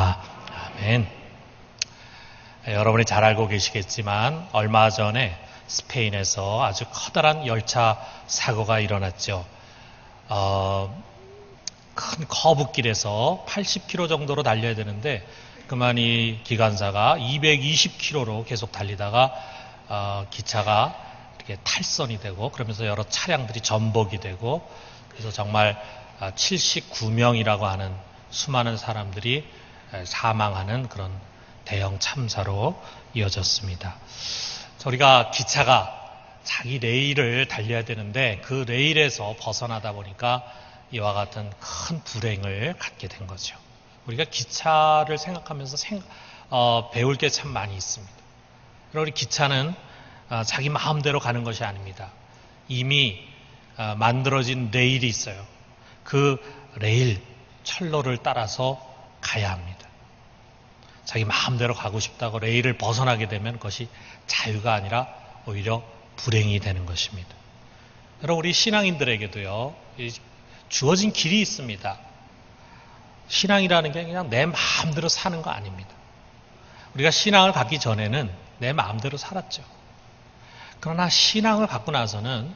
아멘. 여러분이 잘 알고 계시겠지만 얼마 전에 스페인에서 아주 커다란 열차 사고가 일어났죠. 큰 커브길에서 80km 정도로 달려야 되는데 그만 이 기관사가 220km로 계속 달리다가 기차가 이렇게 탈선이 되고 그러면서 여러 차량들이 전복이 되고 그래서 정말 79명이라고 하는 수많은 사람들이 사망하는 그런 대형 참사로 이어졌습니다. 우리가 기차가 자기 레일을 달려야 되는데 그 레일에서 벗어나다 보니까 이와 같은 큰 불행을 갖게 된 거죠. 우리가 기차를 생각하면서 배울 게 참 많이 있습니다. 우리 기차는 자기 마음대로 가는 것이 아닙니다. 이미 만들어진 레일이 있어요. 그 레일, 철로를 따라서 가야 합니다. 자기 마음대로 가고 싶다고 레일을 벗어나게 되면 그것이 자유가 아니라 오히려 불행이 되는 것입니다. 여러분, 우리 신앙인들에게도요, 주어진 길이 있습니다. 신앙이라는 게 그냥 내 마음대로 사는 거 아닙니다. 우리가 신앙을 갖기 전에는 내 마음대로 살았죠. 그러나 신앙을 갖고 나서는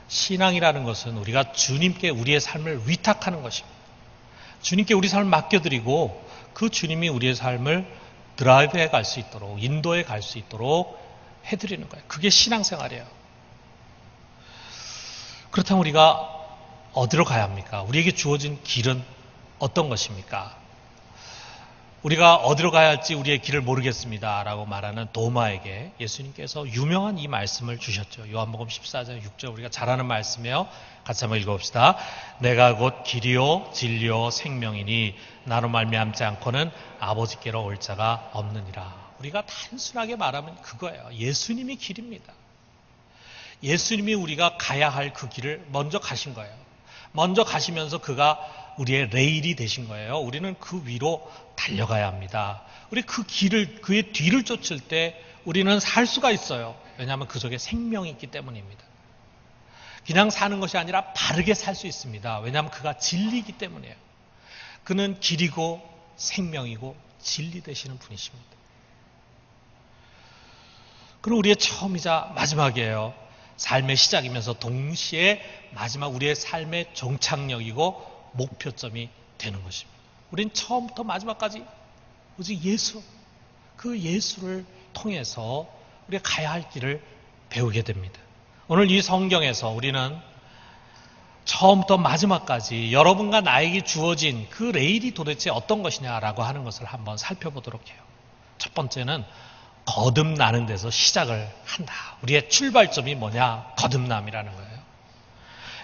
신앙이라는 것은 우리가 주님께 우리의 삶을 위탁하는 것입니다. 주님께 우리 삶을 맡겨드리고 그 주님이 우리의 삶을 드라이브해 갈 수 있도록, 인도해 갈 수 있도록 해드리는 거예요. 그게 신앙생활이에요. 그렇다면 우리가 어디로 가야 합니까? 우리에게 주어진 길은 어떤 것입니까? 우리가 어디로 가야 할지 우리의 길을 모르겠습니다 라고 말하는 도마에게 예수님께서 유명한 이 말씀을 주셨죠. 요한복음 14장 6절 우리가 잘 아는 말씀이에요. 같이 한번 읽어봅시다. 내가 곧 길이요 진리요 생명이니 나로 말미암지 않고는 아버지께로 올 자가 없느니라. 우리가 단순하게 말하면 그거예요. 예수님이 길입니다. 예수님이 우리가 가야 할 그 길을 먼저 가신 거예요. 먼저 가시면서 그가 우리의 레일이 되신 거예요. 우리는 그 위로 달려가야 합니다. 우리 그 길을, 그의 뒤를 쫓을 때 우리는 살 수가 있어요. 왜냐하면 그 속에 생명이 있기 때문입니다. 그냥 사는 것이 아니라 바르게 살 수 있습니다. 왜냐하면 그가 진리이기 때문이에요. 그는 길이고 생명이고 진리 되시는 분이십니다. 그리고 우리의 처음이자 마지막이에요. 삶의 시작이면서 동시에 마지막 우리의 삶의 종착역이고 목표점이 되는 것입니다. 우린 처음부터 마지막까지 오직 예수, 그 예수를 통해서 우리가 가야 할 길을 배우게 됩니다. 오늘 이 성경에서 우리는 처음부터 마지막까지 여러분과 나에게 주어진 그 레일이 도대체 어떤 것이냐라고 하는 것을 한번 살펴보도록 해요. 첫 번째는 거듭나는 데서 시작을 한다. 우리의 출발점이 뭐냐? 거듭남이라는 거예요.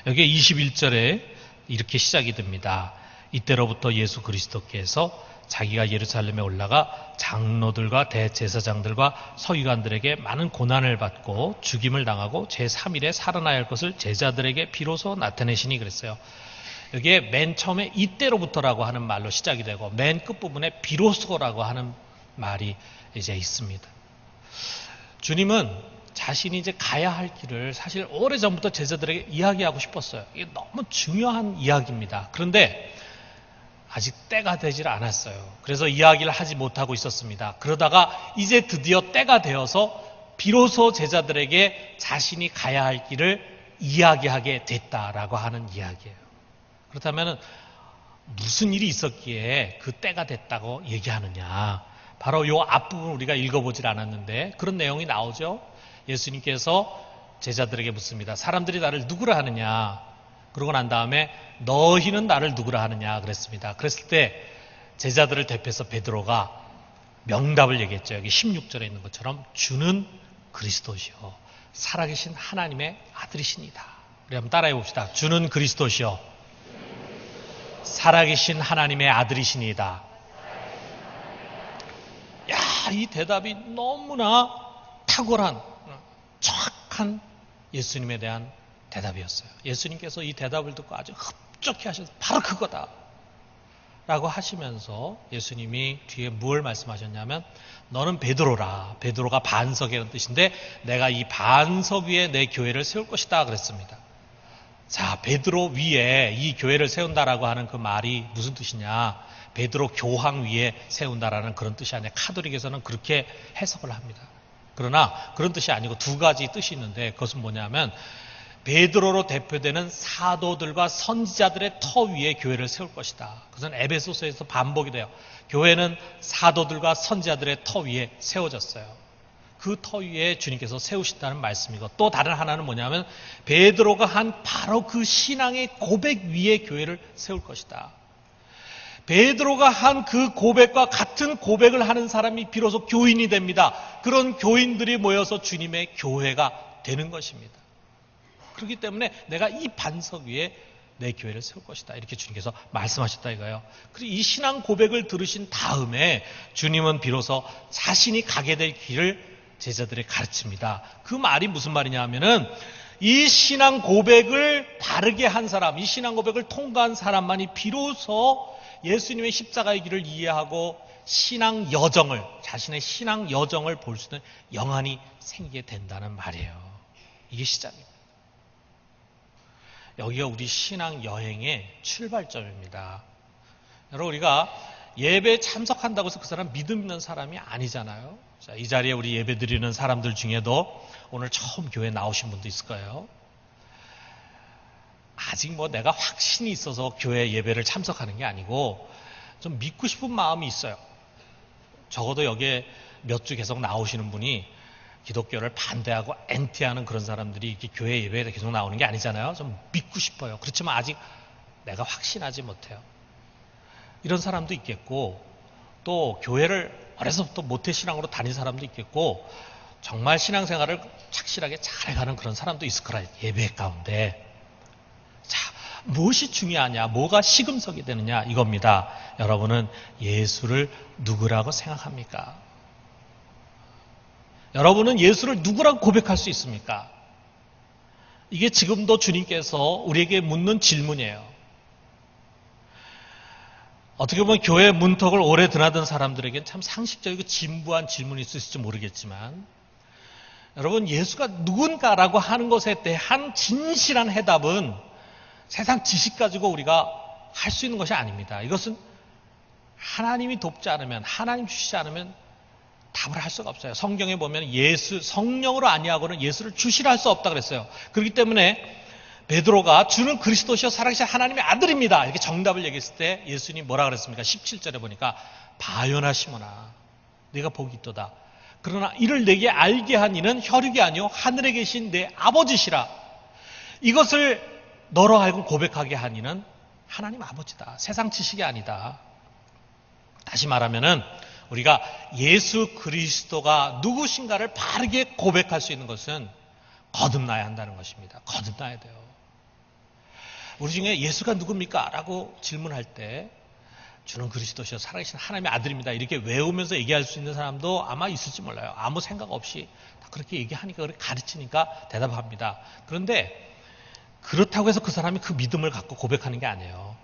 여기 21절에 이렇게 시작이 됩니다. 이때로부터 예수 그리스도께서 자기가 예루살렘에 올라가 장로들과 대제사장들과 서기관들에게 많은 고난을 받고 죽임을 당하고 제3일에 살아나야 할 것을 제자들에게 비로소 나타내시니 그랬어요. 여기에 맨 처음에 이때로부터라고 하는 말로 시작이 되고 맨 끝부분에 비로소라고 하는 말이 이제 있습니다. 주님은 자신이 이제 가야 할 길을 사실 오래전부터 제자들에게 이야기하고 싶었어요. 이게 너무 중요한 이야기입니다. 그런데 아직 때가 되질 않았어요. 그래서 이야기를 하지 못하고 있었습니다. 그러다가 이제 드디어 때가 되어서 비로소 제자들에게 자신이 가야 할 길을 이야기하게 됐다라고 하는 이야기예요. 그렇다면 무슨 일이 있었기에 그 때가 됐다고 얘기하느냐. 바로 이 앞부분 우리가 읽어보질 않았는데 그런 내용이 나오죠. 예수님께서 제자들에게 묻습니다. 사람들이 나를 누구라 하느냐? 그러고 난 다음에 너희는 나를 누구라 하느냐 그랬습니다. 그랬을 때 제자들을 대표해서 베드로가 명답을 얘기했죠. 여기 16절에 있는 것처럼 주는 그리스도시요 살아계신 하나님의 아들이시니다. 우리 한번 따라해 봅시다. 주는 그리스도시요 살아계신 하나님의 아들이시니다. 야, 이 대답이 너무나 탁월한 정확한 예수님에 대한 대답이었어요. 예수님께서 이 대답을 듣고 아주 흡족해 하셔서 바로 그거다 라고 하시면서 예수님이 뒤에 뭘 말씀하셨냐면 너는 베드로라. 베드로가 반석이라는 뜻인데 내가 이 반석 위에 내 교회를 세울 것이다 그랬습니다. 자, 베드로 위에 이 교회를 세운다라고 하는 그 말이 무슨 뜻이냐? 베드로 교황 위에 세운다라는 그런 뜻이 아니라 카톨릭에서는 그렇게 해석을 합니다. 그러나 그런 뜻이 아니고 두 가지 뜻이 있는데 그것은 뭐냐면 베드로로 대표되는 사도들과 선지자들의 터 위에 교회를 세울 것이다. 그것은 에베소서에서 반복이 돼요. 교회는 사도들과 선지자들의 터 위에 세워졌어요. 그 터 위에 주님께서 세우신다는 말씀이고 또 다른 하나는 뭐냐면 베드로가 한 바로 그 신앙의 고백 위에 교회를 세울 것이다. 베드로가 한 그 고백과 같은 고백을 하는 사람이 비로소 교인이 됩니다. 그런 교인들이 모여서 주님의 교회가 되는 것입니다. 그렇기 때문에 내가 이 반석 위에 내 교회를 세울 것이다. 이렇게 주님께서 말씀하셨다 이거예요. 그리고 이 신앙 고백을 들으신 다음에 주님은 비로소 자신이 가게 될 길을 제자들에 가르칩니다. 그 말이 무슨 말이냐 하면은 이 신앙 고백을 바르게 한 사람, 이 신앙 고백을 통과한 사람만이 비로소 예수님의 십자가의 길을 이해하고 신앙 여정을, 자신의 신앙 여정을 볼 수 있는 영안이 생기게 된다는 말이에요. 이게 시작입니다. 여기가 우리 신앙 여행의 출발점입니다. 여러분, 우리가 예배에 참석한다고 해서 그 사람 믿음 있는 사람이 아니잖아요. 자, 이 자리에 우리 예배 드리는 사람들 중에도 오늘 처음 교회 나오신 분도 있을 거예요. 아직 내가 확신이 있어서 교회 예배를 참석하는 게 아니고 좀 믿고 싶은 마음이 있어요. 적어도 여기에 몇 주 계속 나오시는 분이 기독교를 반대하고 엔티하는 그런 사람들이 이렇게 교회 예배에 계속 나오는 게 아니잖아요. 좀 믿고 싶어요. 그렇지만 아직 내가 확신하지 못해요. 이런 사람도 있겠고 또 교회를 어려서부터 모태신앙으로 다닌 사람도 있겠고 정말 신앙생활을 착실하게 잘해가는 그런 사람도 있을 거라 예배 가운데. 자, 무엇이 중요하냐, 뭐가 시금석이 되느냐 이겁니다. 여러분은 예수를 누구라고 생각합니까? 여러분은 예수를 누구라고 고백할 수 있습니까? 이게 지금도 주님께서 우리에게 묻는 질문이에요. 어떻게 보면 교회 문턱을 오래 드나든 사람들에게는 참 상식적이고 진부한 질문이 있을지 모르겠지만 여러분, 예수가 누군가라고 하는 것에 대한 진실한 해답은 세상 지식 가지고 우리가 할 수 있는 것이 아닙니다. 이것은 하나님이 돕지 않으면, 하나님 주시지 않으면 답을 할 수가 없어요. 성경에 보면 예수, 성령으로 아니하고는 예수를 주시라 할 수 없다 그랬어요. 그렇기 때문에 베드로가 주는 그리스도시여 살아계신 하나님의 아들입니다. 이렇게 정답을 얘기했을 때 예수님이 뭐라 그랬습니까? 17절에 보니까 바요나 시몬아 네가 복이 있도다. 그러나 이를 내게 알게 한 이는 혈육이 아니요 하늘에 계신 내 아버지시라. 이것을 너로 하여금 고백하게 한 이는 하나님 아버지다. 세상 지식이 아니다. 다시 말하면은 우리가 예수 그리스도가 누구신가를 바르게 고백할 수 있는 것은 거듭나야 한다는 것입니다. 거듭나야 돼요. 우리 중에 예수가 누굽니까? 라고 질문할 때 주는 그리스도시여 살아계신 하나님의 아들입니다. 이렇게 외우면서 얘기할 수 있는 사람도 아마 있을지 몰라요. 아무 생각 없이 그렇게 얘기하니까, 그렇게 가르치니까 대답합니다. 그런데 그렇다고 해서 그 사람이 그 믿음을 갖고 고백하는 게 아니에요.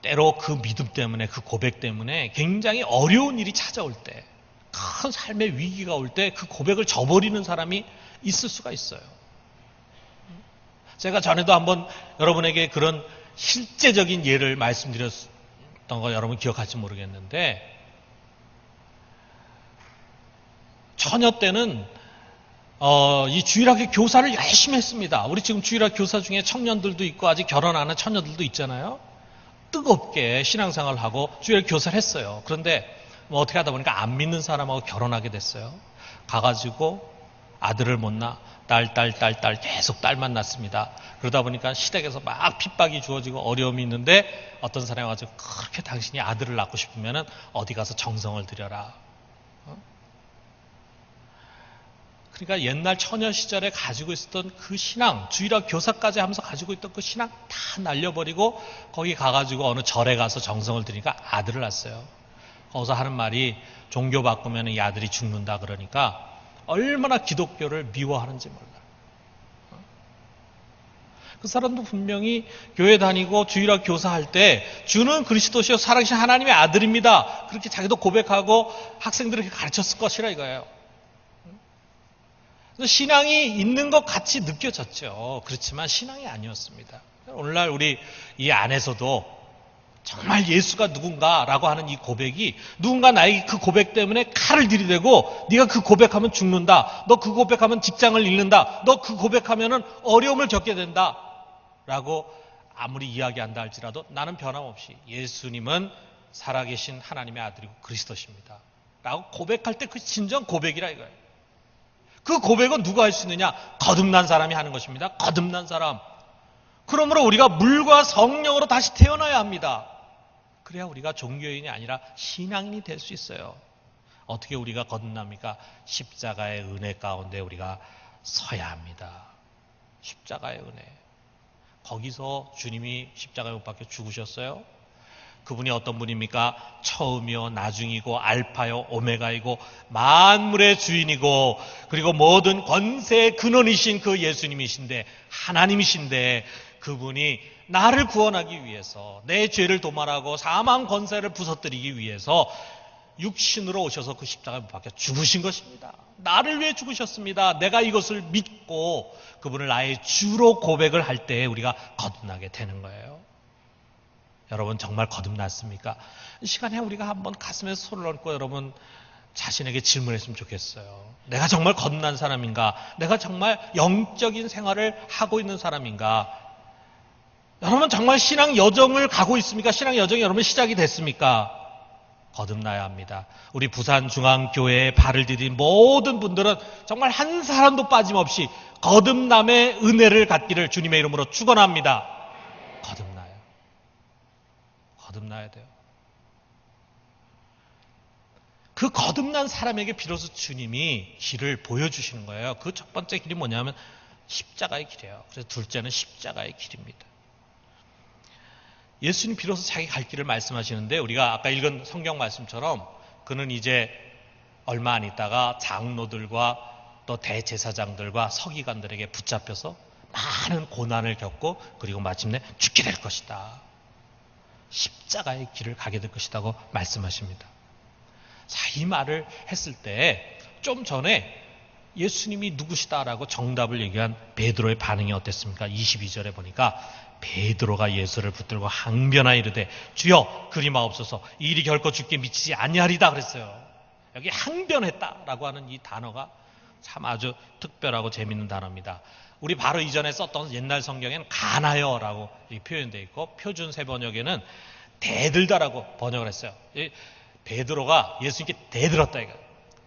때로 그 믿음 때문에, 그 고백 때문에 굉장히 어려운 일이 찾아올 때, 큰 삶의 위기가 올 때 그 고백을 저버리는 사람이 있을 수가 있어요. 제가 전에도 한번 여러분에게 그런 실제적인 예를 말씀드렸던 거 여러분 기억할지 모르겠는데, 처녀 때는 이 주일학교 교사를 열심히 했습니다. 우리 지금 주일학교 교사 중에 청년들도 있고 아직 결혼 안 한 처녀들도 있잖아요. 뜨겁게 신앙생활을 하고 주일학교 교사를 했어요. 그런데 어떻게 하다 보니까 안 믿는 사람하고 결혼하게 됐어요. 가가지고 아들을 못 낳아 딸 계속 딸만 낳습니다. 그러다 보니까 시댁에서 막 핍박이 주어지고 어려움이 있는데 어떤 사람이 와서 그렇게 당신이 아들을 낳고 싶으면 어디 가서 정성을 들여라. 그러니까 옛날 처녀 시절에 가지고 있었던 그 신앙, 주일학 교사까지 하면서 가지고 있던 그 신앙 다 날려버리고 거기 가가지고 어느 절에 가서 정성을 들이니까 아들을 낳았어요. 거기서 하는 말이 종교 바꾸면 이 아들이 죽는다 그러니까 얼마나 기독교를 미워하는지 몰라. 그 사람도 분명히 교회 다니고 주일학 교사할 때 주는 그리스도시요 살아계신 하나님의 아들입니다. 그렇게 자기도 고백하고 학생들에게 가르쳤을 것이라 이거예요. 신앙이 있는 것 같이 느껴졌죠. 그렇지만 신앙이 아니었습니다. 오늘날 우리 이 안에서도 정말 예수가 누군가라고 하는 이 고백이 누군가 나에게 그 고백 때문에 칼을 들이대고 네가 그 고백하면 죽는다. 너 그 고백하면 직장을 잃는다. 너 그 고백하면 어려움을 겪게 된다. 라고 아무리 이야기한다 할지라도 나는 변함없이 예수님은 살아계신 하나님의 아들이고 그리스도십니다. 라고 고백할 때 그 진정 고백이라 이거예요. 그 고백은 누가 할 수 있느냐? 거듭난 사람이 하는 것입니다. 거듭난 사람. 그러므로 우리가 물과 성령으로 다시 태어나야 합니다. 그래야 우리가 종교인이 아니라 신앙인이 될 수 있어요. 어떻게 우리가 거듭납니까? 십자가의 은혜 가운데 우리가 서야 합니다. 십자가의 은혜. 거기서 주님이 십자가에 못 박혀 죽으셨어요. 그분이 어떤 분입니까? 처음이요 나중이고 알파요 오메가이고 만물의 주인이고 그리고 모든 권세의 근원이신 그 예수님이신데 하나님이신데 그분이 나를 구원하기 위해서 내 죄를 도말하고 사망 권세를 부서뜨리기 위해서 육신으로 오셔서 그 십자가에 못 박혀 죽으신 것입니다. 나를 위해 죽으셨습니다. 내가 이것을 믿고 그분을 나의 주로 고백을 할 때 우리가 거듭나게 되는 거예요. 여러분 정말 거듭났습니까? 이 시간에 우리가 한번 가슴에 손을 얹고 여러분 자신에게 질문했으면 좋겠어요. 내가 정말 거듭난 사람인가? 내가 정말 영적인 생활을 하고 있는 사람인가? 여러분 정말 신앙 여정을 가고 있습니까? 신앙 여정이 여러분 시작이 됐습니까? 거듭나야 합니다. 우리 부산중앙교회에 발을 디딘 모든 분들은 정말 한 사람도 빠짐없이 거듭남의 은혜를 갖기를 주님의 이름으로 축원합니다. 거듭나야 돼요. 그 거듭난 사람에게 비로소 주님이 길을 보여주시는 거예요. 그 첫 번째 길이 뭐냐면 십자가의 길이에요. 그래서 둘째는 십자가의 길입니다. 예수님 비로소 자기 갈 길을 말씀하시는데 우리가 아까 읽은 성경 말씀처럼 그는 이제 얼마 안 있다가 장로들과 또 대제사장들과 서기관들에게 붙잡혀서 많은 고난을 겪고 그리고 마침내 죽게 될 것이다. 십자가의 길을 가게 될 것이라고 말씀하십니다. 자, 이 말을 했을 때 좀 전에 예수님이 누구시다라고 정답을 얘기한 베드로의 반응이 어땠습니까? 22절에 보니까 베드로가 예수를 붙들고 항변하여 이르되 주여 그리마옵소서 이 일이 결코 주께 미치지 아니하리다 그랬어요. 여기 항변했다라고 하는 이 단어가 참 아주 특별하고 재밌는 단어입니다. 우리 바로 이전에 썼던 옛날 성경에는 가나요라고 표현되어 있고 표준 세번역에는 대들다라고 번역을 했어요. 베드로가 예수님께 대들었다 이거.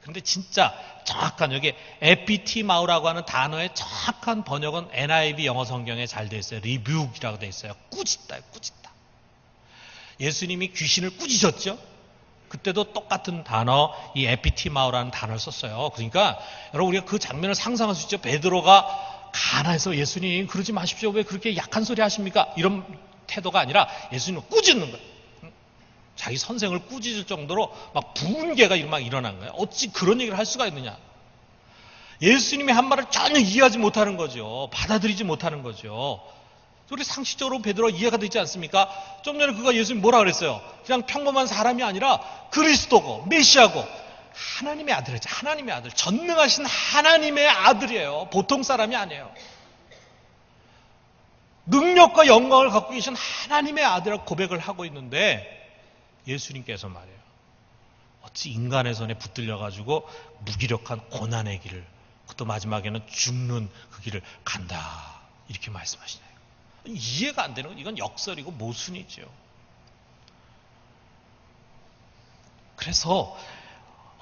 그런데 진짜 정확한 여기 에피티마우라고 하는 단어의 정확한 번역은 NIV 영어 성경에 잘 되어 있어요. 리뷰이라고 되어 있어요. 꾸짖다, 꾸짖다. 예수님이 귀신을 꾸짖었죠. 그때도 똑같은 단어, 이 에피티마우라는 단어를 썼어요. 그러니까 여러분 우리가 그 장면을 상상할 수 있죠. 베드로가 가나에서 예수님 그러지 마십시오. 왜 그렇게 약한 소리 하십니까? 이런 태도가 아니라 예수님을 꾸짖는 거예요. 자기 선생을 꾸짖을 정도로 막 분개가 막 일어난 거예요. 어찌 그런 얘기를 할 수가 있느냐. 예수님이 한 말을 전혀 이해하지 못하는 거죠. 받아들이지 못하는 거죠. 우리 상식적으로 베드로가 이해가 되지 않습니까? 좀 전에 그가 예수님 뭐라 그랬어요? 그냥 평범한 사람이 아니라 그리스도고 메시아고 하나님의 아들이죠. 하나님의 아들. 전능하신 하나님의 아들이에요. 보통 사람이 아니에요. 능력과 영광을 갖고 계신 하나님의 아들이라고 고백을 하고 있는데 예수님께서 말이에요. 어찌 인간의 손에 붙들려가지고 무기력한 고난의 길을 그것도 마지막에는 죽는 그 길을 간다. 이렇게 말씀하시나요? 이해가 안 되는 건 이건 역설이고 모순이죠. 그래서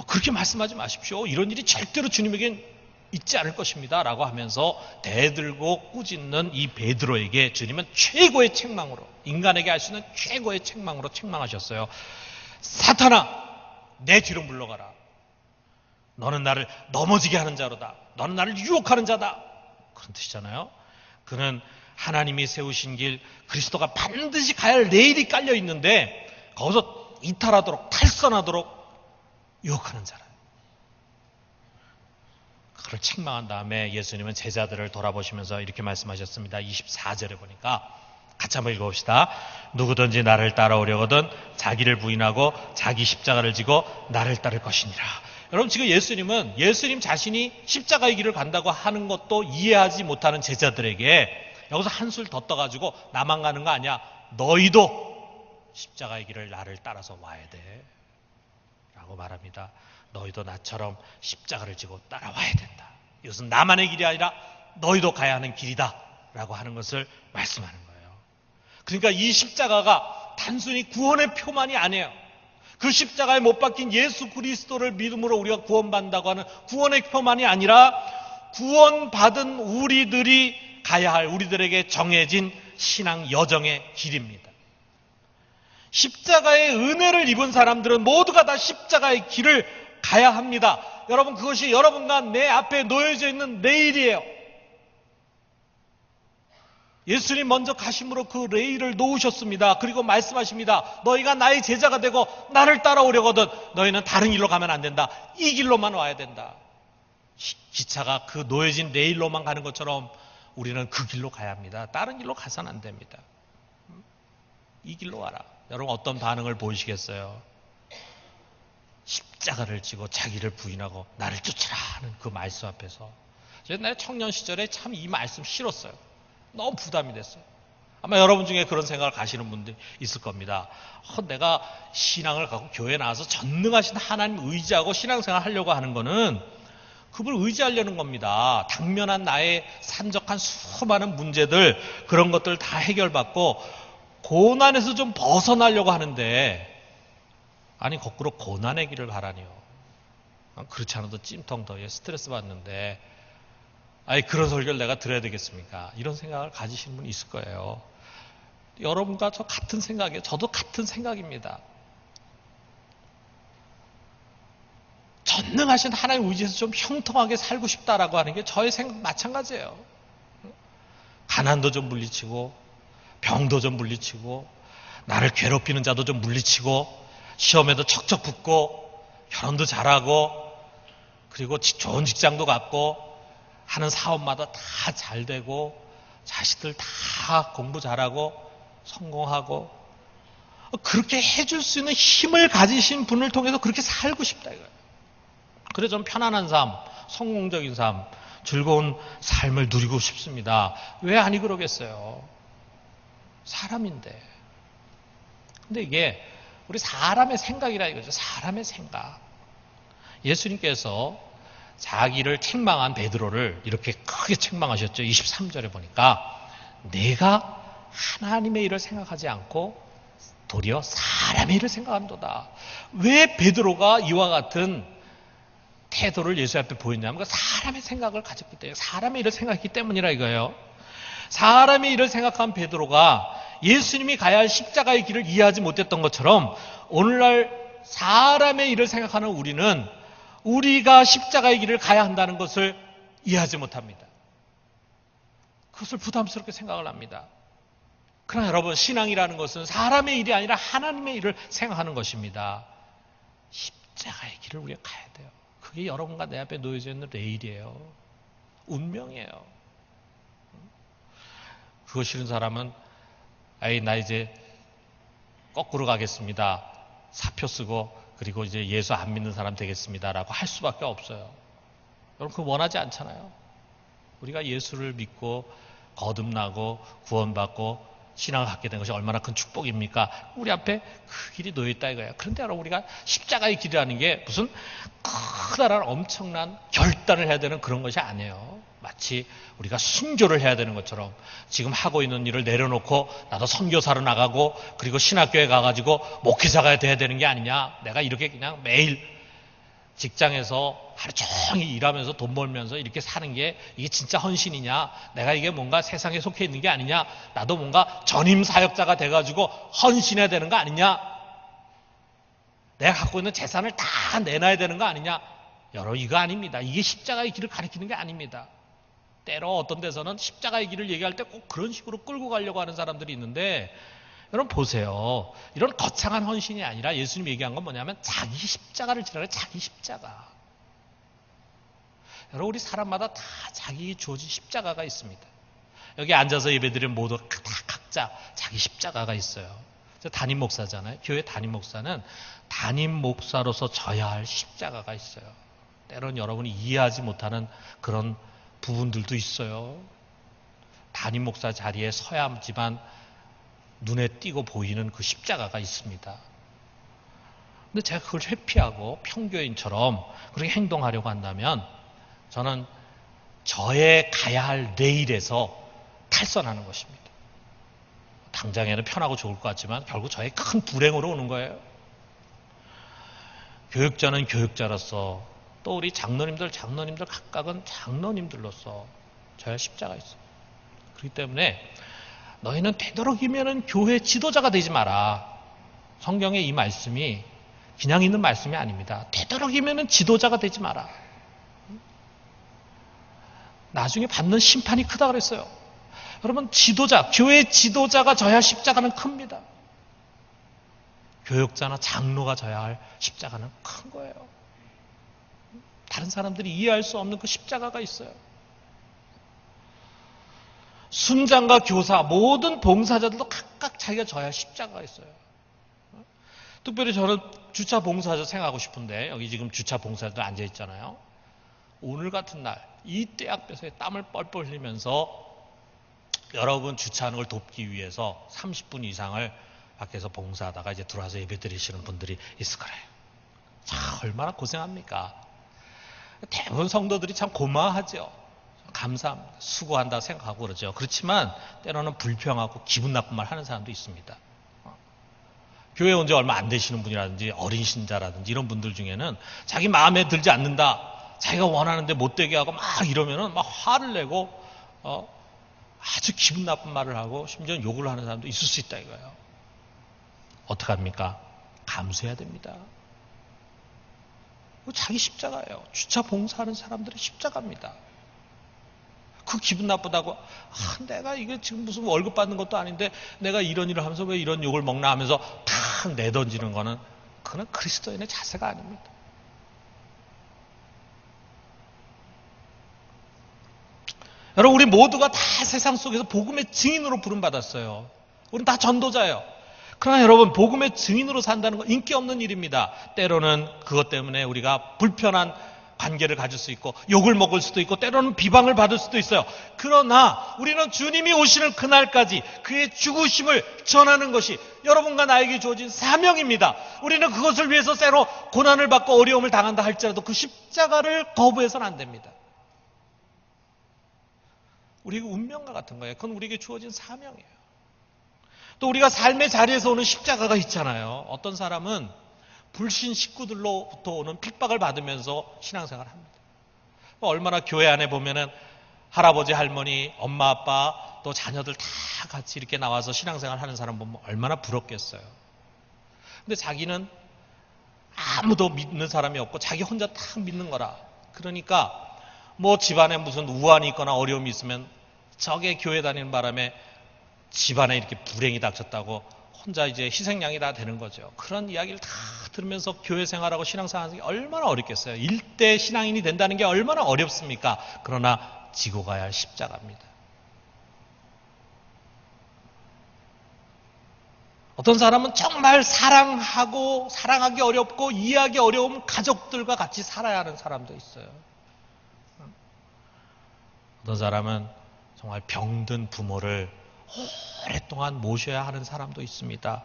그렇게 말씀하지 마십시오. 이런 일이 절대로 주님에겐 있지 않을 것입니다. 라고 하면서 대들고 꾸짖는 이 베드로에게 주님은 최고의 책망으로 인간에게 할 수 있는 최고의 책망으로 책망하셨어요. 사탄아 내 뒤로 물러가라. 너는 나를 넘어지게 하는 자로다. 너는 나를 유혹하는 자다. 그런 뜻이잖아요. 그는 하나님이 세우신 길 그리스도가 반드시 가야 할 레일이 깔려 있는데 거기서 이탈하도록 탈선하도록 유혹하는 자라. 그를 책망한 다음에 예수님은 제자들을 돌아보시면서 이렇게 말씀하셨습니다. 24절에 보니까 같이 한번 읽어봅시다. 누구든지 나를 따라오려거든 자기를 부인하고 자기 십자가를 지고 나를 따를 것이니라. 여러분 지금 예수님은 예수님 자신이 십자가의 길을 간다고 하는 것도 이해하지 못하는 제자들에게 여기서 한술 더 떠가지고 나만 가는 거 아니야. 너희도 십자가의 길을 나를 따라서 와야 돼 라고 말합니다. 너희도 나처럼 십자가를 지고 따라와야 된다. 이것은 나만의 길이 아니라 너희도 가야 하는 길이다 라고 하는 것을 말씀하는 거예요. 그러니까 이 십자가가 단순히 구원의 표만이 아니에요. 그 십자가에 못 박힌 예수 그리스도를 믿음으로 우리가 구원받는다고 하는 구원의 표만이 아니라 구원받은 우리들이 가야 할 우리들에게 정해진 신앙 여정의 길입니다. 십자가의 은혜를 입은 사람들은 모두가 다 십자가의 길을 가야 합니다. 여러분, 그것이 여러분과 내 앞에 놓여져 있는 내일이에요. 예수님 먼저 가심으로 그 레일을 놓으셨습니다. 그리고 말씀하십니다. 너희가 나의 제자가 되고 나를 따라오려거든 너희는 다른 길로 가면 안 된다. 이 길로만 와야 된다. 기차가 그 놓여진 레일로만 가는 것처럼 우리는 그 길로 가야 합니다. 다른 길로 가서는 안 됩니다. 이 길로 와라. 여러분, 어떤 반응을 보이시겠어요? 십자가를 지고 자기를 부인하고 나를 쫓으라 하는 그 말씀 앞에서 옛날에 청년 시절에 참 이 말씀 싫었어요. 너무 부담이 됐어요. 아마 여러분 중에 그런 생각을 가시는 분들 있을 겁니다. 내가 신앙을 갖고 교회에 나와서 전능하신 하나님 의지하고 신앙생활 하려고 하는 거는 그분을 의지하려는 겁니다. 당면한 나의 산적한 수많은 문제들, 그런 것들 다 해결받고 고난에서 좀 벗어나려고 하는데, 아니 거꾸로 고난의 길을 가라니요. 그렇지 않아도 찜통더위에 스트레스 받는데 아니 그런 설교를 내가 들어야 되겠습니까? 이런 생각을 가지시는 분이 있을 거예요. 여러분과 저 같은 생각이에요. 저도 같은 생각입니다. 전능하신 하나님 의지에서 좀 형통하게 살고 싶다라고 하는 게 저의 생각 마찬가지예요. 가난도 좀 물리치고 병도 좀 물리치고 나를 괴롭히는 자도 좀 물리치고 시험에도 척척 붙고 결혼도 잘하고 그리고 좋은 직장도 갖고 하는 사업마다 다 잘되고 자식들 다 공부 잘하고 성공하고 그렇게 해줄 수 있는 힘을 가지신 분을 통해서 그렇게 살고 싶다 이거예요. 그래서 좀 편안한 삶, 성공적인 삶, 즐거운 삶을 누리고 싶습니다. 왜 아니 그러겠어요? 사람인데. 근데 이게 우리 사람의 생각이라 이거죠. 사람의 생각. 예수님께서 자기를 책망한 베드로를 이렇게 크게 책망하셨죠. 23절에 보니까 내가 하나님의 일을 생각하지 않고 도리어 사람의 일을 생각한도다. 왜 베드로가 이와 같은 태도를 예수 앞에 보였냐면 사람의 생각을 가졌기 때문에 사람의 일을 생각했기 때문이라 이거예요. 사람의 일을 생각한 베드로가 예수님이 가야 할 십자가의 길을 이해하지 못했던 것처럼 오늘날 사람의 일을 생각하는 우리는 우리가 십자가의 길을 가야 한다는 것을 이해하지 못합니다. 그것을 부담스럽게 생각을 합니다. 그러나 여러분, 신앙이라는 것은 사람의 일이 아니라 하나님의 일을 생각하는 것입니다. 십자가의 길을 우리가 가야 돼요. 그게 여러분과 내 앞에 놓여져 있는 레일이에요. 운명이에요. 그거 싫은 사람은 나 이제 거꾸로 가겠습니다. 사표 쓰고 그리고 이제 예수 안 믿는 사람 되겠습니다라고 할 수밖에 없어요. 여러분 그거 원하지 않잖아요. 우리가 예수를 믿고 거듭나고 구원받고 신앙을 갖게 된 것이 얼마나 큰 축복입니까? 우리 앞에 그 길이 놓여있다 이거예요. 그런데 여러분 우리가 십자가의 길이라는 게 무슨 커다란 엄청난 결단을 해야 되는 그런 것이 아니에요. 마치 우리가 순교를 해야 되는 것처럼 지금 하고 있는 일을 내려놓고 나도 선교사로 나가고 그리고 신학교에 가가지고 목회자가 돼야 되는 게 아니냐. 내가 이렇게 그냥 매일 직장에서 하루 종일 일하면서 돈 벌면서 이렇게 사는 게 이게 진짜 헌신이냐. 내가 이게 뭔가 세상에 속해 있는 게 아니냐. 나도 뭔가 전임 사역자가 돼가지고 헌신해야 되는 거 아니냐. 내가 갖고 있는 재산을 다 내놔야 되는 거 아니냐. 여러분 이거 아닙니다. 이게 십자가의 길을 가리키는 게 아닙니다. 때로 어떤 데서는 십자가의 길을 얘기할 때 꼭 그런 식으로 끌고 가려고 하는 사람들이 있는데 여러분 보세요. 이런 거창한 헌신이 아니라 예수님 얘기한 건 뭐냐면 자기 십자가를 지라는 자기 십자가. 여러분 우리 사람마다 다 자기 주어진 십자가가 있습니다. 여기 앉아서 예배드리는 모두 다 각자 자기 십자가가 있어요. 저 담임 목사잖아요. 교회 담임 목사는 담임 목사로서 져야 할 십자가가 있어요. 때로는 여러분이 이해하지 못하는 그런 부분들도 있어요. 담임 목사 자리에 서야지만 눈에 띄고 보이는 그 십자가가 있습니다. 근데 제가 그걸 회피하고 평교인처럼 그렇게 행동하려고 한다면 저는 저의 가야 할 내일에서 탈선하는 것입니다. 당장에는 편하고 좋을 것 같지만 결국 저의 큰 불행으로 오는 거예요. 교육자는 교육자로서 또 우리 장로님들 각각은 장로님들로서 저야 십자가 있어요. 그렇기 때문에 너희는 되도록이면 교회 지도자가 되지 마라. 성경에 이 말씀이 그냥 있는 말씀이 아닙니다. 되도록이면 지도자가 되지 마라. 나중에 받는 심판이 크다 그랬어요. 여러분 지도자, 교회 지도자가 져야 할 십자가는 큽니다. 교육자나 장로가 져야 할 십자가는 큰 거예요. 다른 사람들이 이해할 수 없는 그 십자가가 있어요. 순장과 교사, 모든 봉사자들도 각각 자기가 져야 할 십자가가 있어요. 특별히 저는 주차 봉사자 생각하고 싶은데 여기 지금 주차 봉사자들 앉아 있잖아요. 오늘 같은 날 이 떼약볕에 땀을 뻘뻘 흘리면서 여러분 주차하는 걸 돕기 위해서 30분 이상을 밖에서 봉사하다가 이제 들어와서 예배 드리시는 분들이 있을 거예요. 참 얼마나 고생합니까? 대부분 성도들이 참 고마워하죠. 감사합니다. 수고한다 생각하고 그러죠. 그렇지만 때로는 불평하고 기분 나쁜 말 하는 사람도 있습니다. 교회 온 지 얼마 안 되시는 분이라든지 어린 신자라든지 이런 분들 중에는 자기 마음에 들지 않는다. 자기가 원하는데 못 되게 하고 막 이러면은 막 화를 내고 아주 기분 나쁜 말을 하고 심지어 욕을 하는 사람도 있을 수 있다 이거예요. 어떡합니까? 감수해야 됩니다. 자기 십자가예요. 주차 봉사하는 사람들의 십자가입니다. 그 기분 나쁘다고 내가 이게 지금 무슨 월급 받는 것도 아닌데 내가 이런 일을 하면서 왜 이런 욕을 먹나 하면서 탁 내던지는 거는 그건 그리스도인의 자세가 아닙니다. 여러분 우리 모두가 다 세상 속에서 복음의 증인으로 부름받았어요. 우리는 다 전도자예요. 그러나 여러분 복음의 증인으로 산다는 건 인기 없는 일입니다. 때로는 그것 때문에 우리가 불편한 관계를 가질 수 있고 욕을 먹을 수도 있고 때로는 비방을 받을 수도 있어요. 그러나 우리는 주님이 오시는 그날까지 그의 죽으심을 전하는 것이 여러분과 나에게 주어진 사명입니다. 우리는 그것을 위해서 때로 고난을 받고 어려움을 당한다 할지라도 그 십자가를 거부해서는 안 됩니다. 우리가 운명과 같은 거예요. 그건 우리에게 주어진 사명이에요. 또 우리가 삶의 자리에서 오는 십자가가 있잖아요. 어떤 사람은 불신 식구들로부터 오는 핍박을 받으면서 신앙생활을 합니다. 얼마나 교회 안에 보면은 할아버지, 할머니, 엄마, 아빠 또 자녀들 다 같이 이렇게 나와서 신앙생활 하는 사람 보면 얼마나 부럽겠어요. 근데 자기는 아무도 믿는 사람이 없고 자기 혼자 딱 믿는 거라. 그러니까 뭐 집안에 무슨 우환이 있거나 어려움이 있으면 저게 교회 다니는 바람에 집안에 이렇게 불행이 닥쳤다고 혼자 이제 희생양이 다 되는 거죠. 그런 이야기를 다 들으면서 교회 생활하고 신앙생활하는 게 얼마나 어렵겠어요. 일대 신앙인이 된다는 게 얼마나 어렵습니까? 그러나 지고 가야 할 십자가입니다. 어떤 사람은 정말 사랑하기 어렵고 이해하기 어려운 가족들과 같이 살아야 하는 사람도 있어요. 어떤 사람은 정말 병든 부모를 오랫동안 모셔야 하는 사람도 있습니다.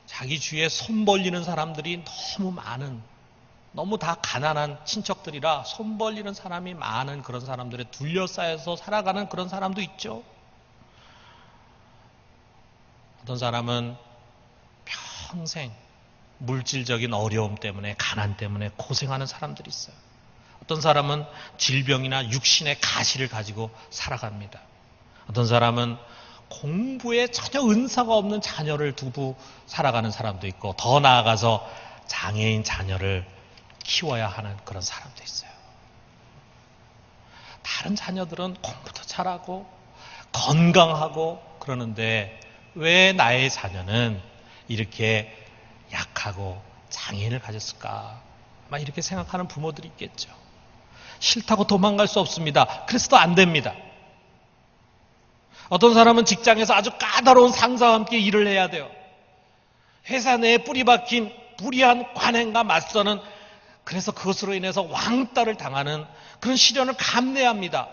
자기 주위에 손 벌리는 사람들이 너무 다 가난한 친척들이라 손 벌리는 사람이 많은 그런 사람들에 둘러싸여서 살아가는 그런 사람도 있죠. 어떤 사람은 평생 물질적인 어려움 때문에 가난 때문에 고생하는 사람들이 있어요. 어떤 사람은 질병이나 육신의 가시를 가지고 살아갑니다. 어떤 사람은 공부에 전혀 은사가 없는 자녀를 두고 살아가는 사람도 있고 더 나아가서 장애인 자녀를 키워야 하는 그런 사람도 있어요. 다른 자녀들은 공부도 잘하고 건강하고 그러는데 왜 나의 자녀는 이렇게 약하고 장애인을 가졌을까? 아마 이렇게 생각하는 부모들이 있겠죠. 싫다고 도망갈 수 없습니다. 그래서도 안 됩니다. 어떤 사람은 직장에서 아주 까다로운 상사와 함께 일을 해야 돼요. 회사 내에 뿌리박힌 불의한 관행과 맞서는 그래서 그것으로 인해서 왕따를 당하는 그런 시련을 감내합니다.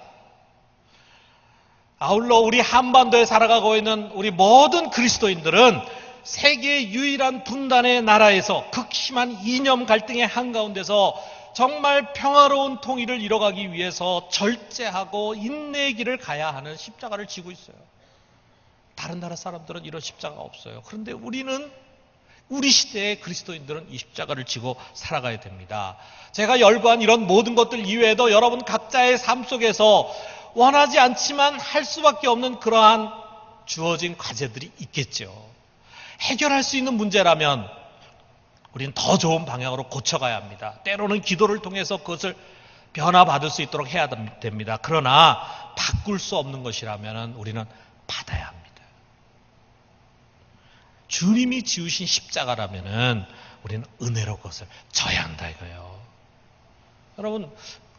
아울러 우리 한반도에 살아가고 있는 우리 모든 그리스도인들은 세계 유일한 분단의 나라에서 극심한 이념 갈등의 한가운데서 정말 평화로운 통일을 이뤄가기 위해서 절제하고 인내의 길을 가야 하는 십자가를 지고 있어요. 다른 나라 사람들은 이런 십자가가 없어요. 그런데 우리 시대의 그리스도인들은 이 십자가를 지고 살아가야 됩니다. 제가 열거한 이런 모든 것들 이외에도 여러분 각자의 삶 속에서 원하지 않지만 할 수밖에 없는 그러한 주어진 과제들이 있겠죠. 해결할 수 있는 문제라면 우리는 더 좋은 방향으로 고쳐가야 합니다. 때로는 기도를 통해서 그것을 변화받을 수 있도록 해야 됩니다. 그러나 바꿀 수 없는 것이라면 우리는 받아야 합니다. 주님이 지으신 십자가라면 우리는 은혜로 그것을 져야 한다 이거예요. 여러분,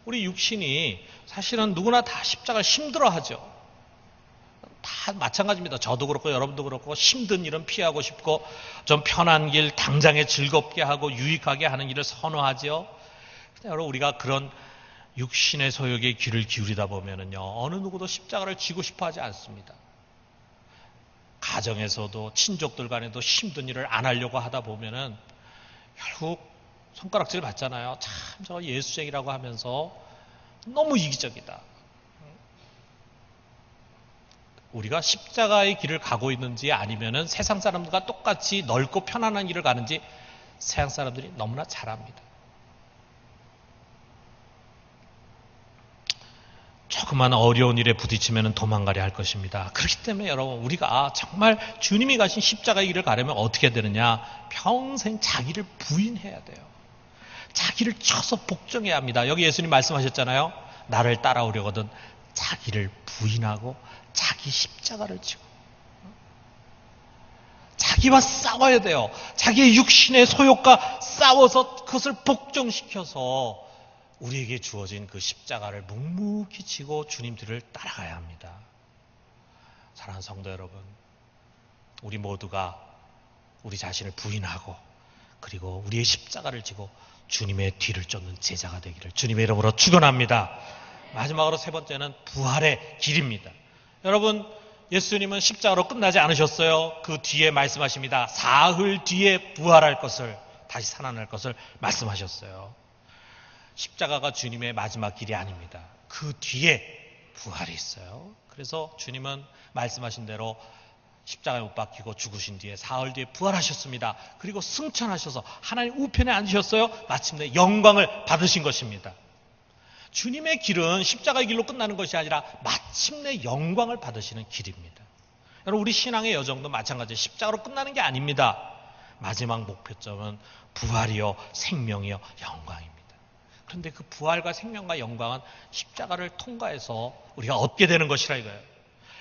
우리 육신이 사실은 누구나 다 십자가를 힘들어하죠. 다 마찬가지입니다. 저도 그렇고 여러분도 그렇고 힘든 일은 피하고 싶고 좀 편한 길, 당장에 즐겁게 하고 유익하게 하는 일을 선호하죠. 근데 여러분, 우리가 그런 육신의 소욕에 귀를 기울이다 보면은요, 어느 누구도 십자가를 지고 싶어 하지 않습니다. 가정에서도 친족들 간에도 힘든 일을 안 하려고 하다 보면은 결국 손가락질 받잖아요. 참 저 예수쟁이라고 하면서 너무 이기적이다. 우리가 십자가의 길을 가고 있는지 아니면은 세상 사람들과 똑같이 넓고 편안한 길을 가는지 세상 사람들이 너무나 잘 압니다. 조그만 어려운 일에 부딪히면 도망가려 할 것입니다. 그렇기 때문에 여러분, 우리가 정말 주님이 가신 십자가의 길을 가려면 어떻게 되느냐? 평생 자기를 부인해야 돼요. 자기를 쳐서 복종해야 합니다. 여기 예수님 말씀하셨잖아요. 나를 따라오려거든 자기를 부인하고 자기 십자가를 지고 자기와 싸워야 돼요. 자기의 육신의 소욕과 싸워서 그것을 복종시켜서 우리에게 주어진 그 십자가를 묵묵히 지고 주님 뒤를 따라가야 합니다. 사랑하는 성도 여러분, 우리 모두가 우리 자신을 부인하고 그리고 우리의 십자가를 지고 주님의 뒤를 쫓는 제자가 되기를 주님의 이름으로 축원합니다. 마지막으로 세 번째는 부활의 길입니다. 여러분, 예수님은 십자가로 끝나지 않으셨어요. 그 뒤에 말씀하십니다. 사흘 뒤에 부활할 것을, 다시 살아날 것을 말씀하셨어요. 십자가가 주님의 마지막 길이 아닙니다. 그 뒤에 부활이 있어요. 그래서 주님은 말씀하신 대로 십자가에 못 박히고 죽으신 뒤에 사흘 뒤에 부활하셨습니다. 그리고 승천하셔서 하나님 우편에 앉으셨어요. 마침내 영광을 받으신 것입니다. 주님의 길은 십자가의 길로 끝나는 것이 아니라 마침내 영광을 받으시는 길입니다. 여러분, 우리 신앙의 여정도 마찬가지예요. 십자가로 끝나는 게 아닙니다. 마지막 목표점은 부활이요, 생명이요, 영광입니다. 그런데 그 부활과 생명과 영광은 십자가를 통과해서 우리가 얻게 되는 것이라 이거예요.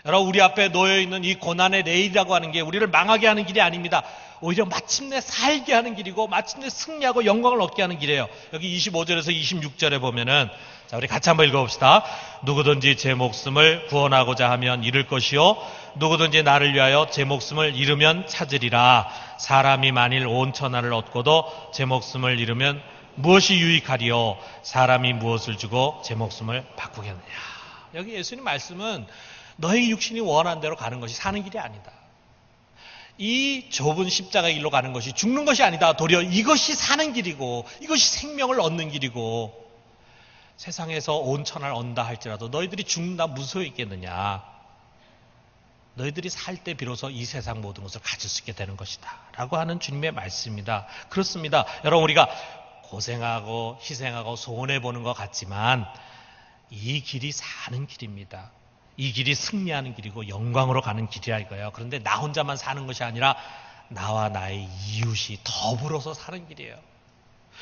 여러분, 우리 앞에 놓여있는 이 고난의 내일이라고 하는 게 우리를 망하게 하는 길이 아닙니다. 오히려 마침내 살게 하는 길이고 마침내 승리하고 영광을 얻게 하는 길이에요. 여기 25절에서 26절에 보면은, 자, 우리 같이 한번 읽어봅시다. 누구든지 제 목숨을 구원하고자 하면 잃을 것이요, 누구든지 나를 위하여 제 목숨을 잃으면 찾으리라. 사람이 만일 온 천하를 얻고도 제 목숨을 잃으면 무엇이 유익하리요? 사람이 무엇을 주고 제 목숨을 바꾸겠느냐. 여기 예수님 말씀은 너의 육신이 원하는 대로 가는 것이 사는 길이 아니다. 이 좁은 십자가의 길로 가는 것이 죽는 것이 아니다. 도리어 이것이 사는 길이고 이것이 생명을 얻는 길이고, 세상에서 온 천하를 얻는다 할지라도 너희들이 죽는다 무슨 소용이 있겠느냐. 너희들이 살 때 비로소 이 세상 모든 것을 가질 수 있게 되는 것이다 라고 하는 주님의 말씀입니다. 그렇습니다. 여러분, 우리가 고생하고 희생하고 손해보는 것 같지만 이 길이 사는 길입니다. 이 길이 승리하는 길이고 영광으로 가는 길이라 이거예요. 그런데 나 혼자만 사는 것이 아니라 나와 나의 이웃이 더불어서 사는 길이에요.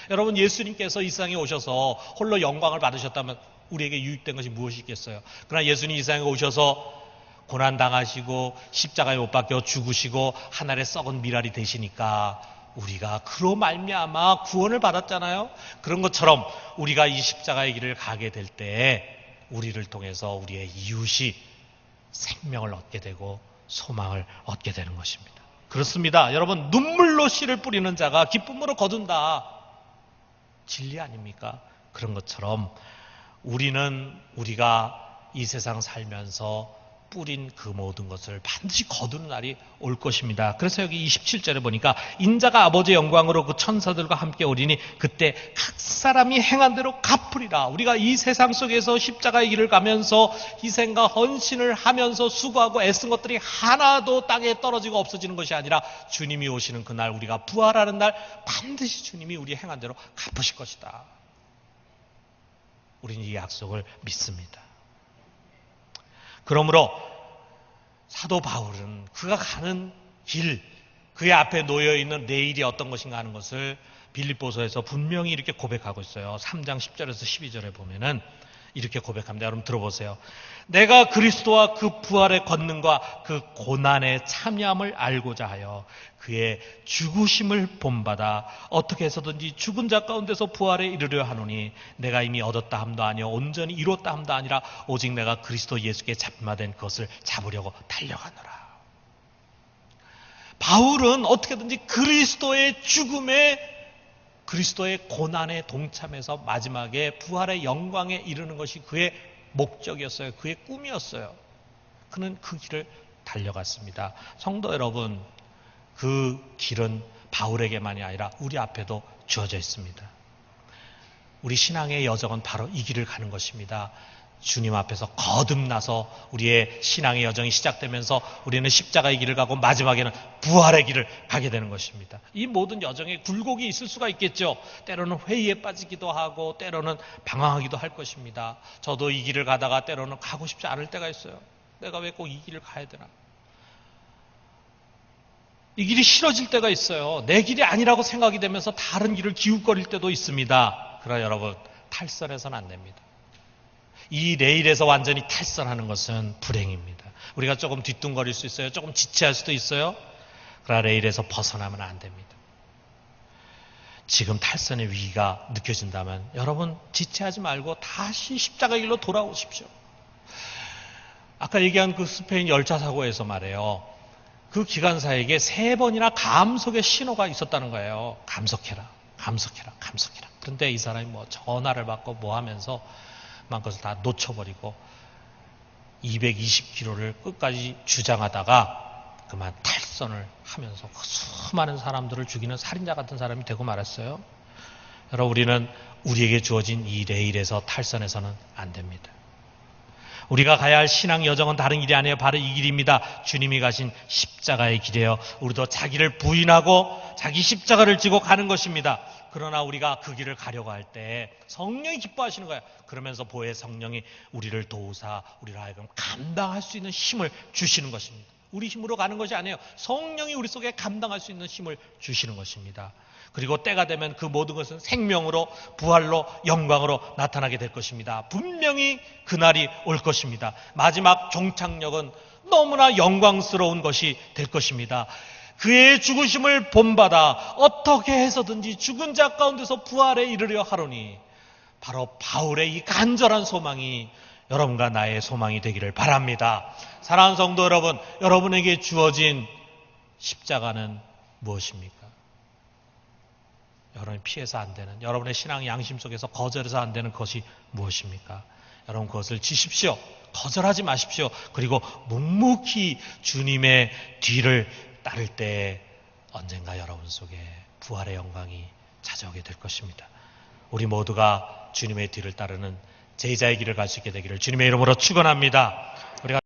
여러분, 예수님께서 이 세상에 오셔서 홀로 영광을 받으셨다면 우리에게 유익된 것이 무엇이 있겠어요? 그러나 예수님 이 세상에 오셔서 고난당하시고 십자가에 못 박혀 죽으시고 하늘에 썩은 미랄이 되시니까 우리가 그로 말미암아 구원을 받았잖아요. 그런 것처럼 우리가 이 십자가의 길을 가게 될 때 우리를 통해서 우리의 이웃이 생명을 얻게 되고 소망을 얻게 되는 것입니다. 그렇습니다. 여러분, 눈물로 씨를 뿌리는 자가 기쁨으로 거둔다. 진리 아닙니까? 그런 것처럼 우리가 이 세상 살면서 뿌린 그 모든 것을 반드시 거두는 날이 올 것입니다. 그래서 여기 27절에 보니까 인자가 아버지의 영광으로 그 천사들과 함께 오리니 그때 각 사람이 행한 대로 갚으리라. 우리가 이 세상 속에서 십자가의 길을 가면서 희생과 헌신을 하면서 수고하고 애쓴 것들이 하나도 땅에 떨어지고 없어지는 것이 아니라 주님이 오시는 그날, 우리가 부활하는 날 반드시 주님이 우리 행한 대로 갚으실 것이다. 우리는 이 약속을 믿습니다. 그러므로 사도 바울은 그가 가는 길, 그의 앞에 놓여있는 내일이 어떤 것인가 하는 것을 빌립보서에서 분명히 이렇게 고백하고 있어요. 3장 10절에서 12절에 보면은 이렇게 고백합니다. 여러분 들어보세요. 내가 그리스도와 그 부활의 권능과 그 고난의 참여함을 알고자 하여 그의 죽으심을 본받아 어떻게 해서든지 죽은 자 가운데서 부활에 이르려 하노니 내가 이미 얻었다 함도 아니요 온전히 이뤘다 함도 아니라 오직 내가 그리스도 예수께 잡마된 그것을 잡으려고 달려가노라. 바울은 어떻게든지 그리스도의 죽음에 그리스도의 고난에 동참해서 마지막에 부활의 영광에 이르는 것이 그의 목적이었어요. 그의 꿈이었어요. 그는 그 길을 달려갔습니다. 성도 여러분, 그 길은 바울에게만이 아니라 우리 앞에도 주어져 있습니다. 우리 신앙의 여정은 바로 이 길을 가는 것입니다. 주님 앞에서 거듭나서 우리의 신앙의 여정이 시작되면서 우리는 십자가의 길을 가고 마지막에는 부활의 길을 가게 되는 것입니다. 이 모든 여정에 굴곡이 있을 수가 있겠죠. 때로는 회의에 빠지기도 하고 때로는 방황하기도 할 것입니다. 저도 이 길을 가다가 때로는 가고 싶지 않을 때가 있어요. 내가 왜 꼭 이 길을 가야 되나? 이 길이 싫어질 때가 있어요. 내 길이 아니라고 생각이 되면서 다른 길을 기웃거릴 때도 있습니다. 그러나 여러분, 탈선해서는 안 됩니다. 이 레일에서 완전히 탈선하는 것은 불행입니다. 우리가 조금 뒤뚱거릴 수 있어요. 조금 지체할 수도 있어요. 그러나 레일에서 벗어나면 안 됩니다. 지금 탈선의 위기가 느껴진다면 여러분 지체하지 말고 다시 십자가 길로 돌아오십시오. 아까 얘기한 그 스페인 열차 사고에서 말해요. 그 기관사에게 3번이나 감속의 신호가 있었다는 거예요. 감속해라, 감속해라, 감속해라. 그런데 이 사람이 뭐 전화를 받고 뭐 하면서 그것을 다 놓쳐버리고 220km를 끝까지 주장하다가 그만 탈선을 하면서 수많은 사람들을 죽이는 살인자 같은 사람이 되고 말았어요. 여러분, 우리는 우리에게 주어진 이 레일에서 탈선해서는 안 됩니다. 우리가 가야 할 신앙 여정은 다른 길이 아니에요. 바로 이 길입니다. 주님이 가신 십자가의 길이에요. 우리도 자기를 부인하고 자기 십자가를 지고 가는 것입니다. 그러나 우리가 그 길을 가려고 할 때 성령이 기뻐하시는 거예요. 그러면서 보혜 성령이 우리를 도우사 우리를 하여금 감당할 수 있는 힘을 주시는 것입니다. 우리 힘으로 가는 것이 아니에요. 성령이 우리 속에 감당할 수 있는 힘을 주시는 것입니다. 그리고 때가 되면 그 모든 것은 생명으로 부활로 영광으로 나타나게 될 것입니다. 분명히 그날이 올 것입니다. 마지막 종착역은 너무나 영광스러운 것이 될 것입니다. 그의 죽으심을 본받아 어떻게 해서든지 죽은 자 가운데서 부활에 이르려 하노니 바로 바울의 이 간절한 소망이 여러분과 나의 소망이 되기를 바랍니다. 사랑하는 성도 여러분, 여러분에게 주어진 십자가는 무엇입니까? 여러분이 피해서 안 되는, 여러분의 신앙 양심 속에서 거절해서 안 되는 것이 무엇입니까? 여러분 그것을 지십시오. 거절하지 마십시오. 그리고 묵묵히 주님의 뒤를 따를 때 언젠가 여러분 속에 부활의 영광이 찾아오게 될 것입니다. 우리 모두가 주님의 뒤를 따르는 제자의 길을 갈 수 있게 되기를 주님의 이름으로 축원합니다.